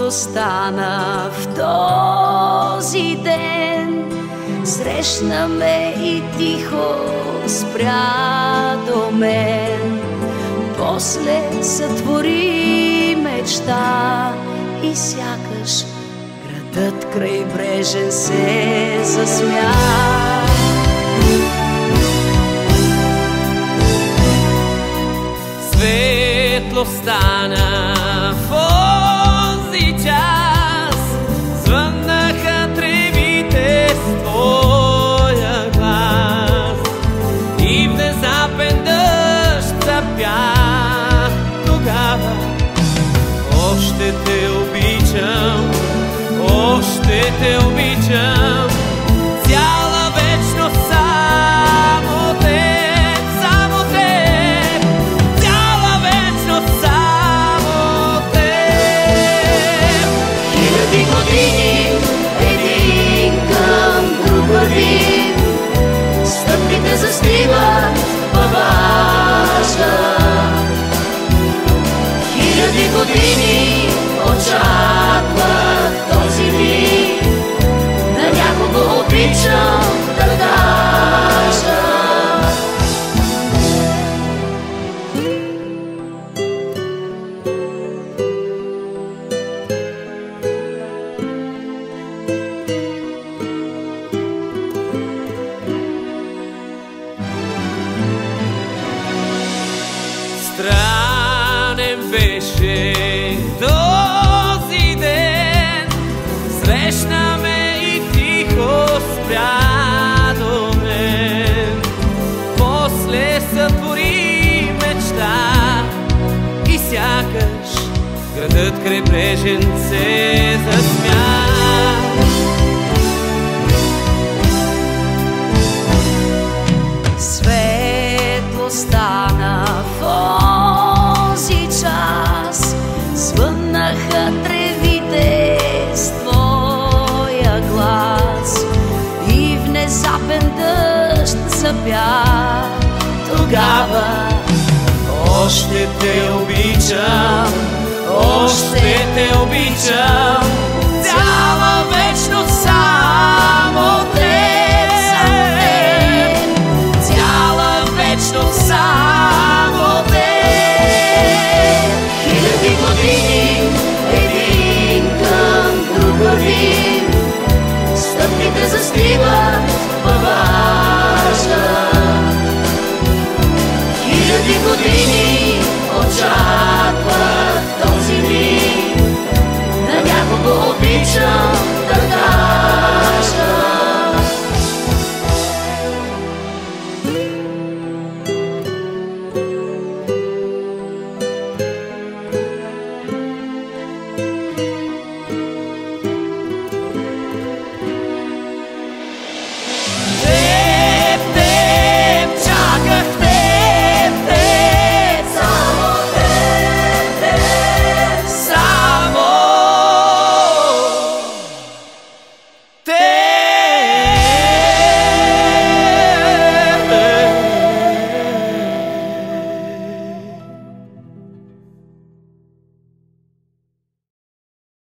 Светло стана в този ден, срещна ме и тихо спря до мен. После сътвори мечта и сякаш градът крайбрежен се засмя. Светло стана в онзи час, звъннаха тревите с твоя глас и внезапен дъжд запя. Тогава още те обичам, още те обичам, цяла вечност само теб, само теб, цяла вечност само теб. Хиляди години един към друг вървим, стъпките застиват във важа. Хиляди години очаквах този миг, на някого обичам да кажа. Странен беше този ден, срещна ме и тихо спря до мен. После сътвори мечта и сякаш градът крайбрежен се засмя. Светло стана в онзи час, звъннаха тревите с твоя глас и внезапен дъжд запя. Тогава още те обичам, още те обичам, цяла вечност само теб, цяла вечност само теб. хиляди години един към друг вървим, стъпките застиват във важа. Хиляди години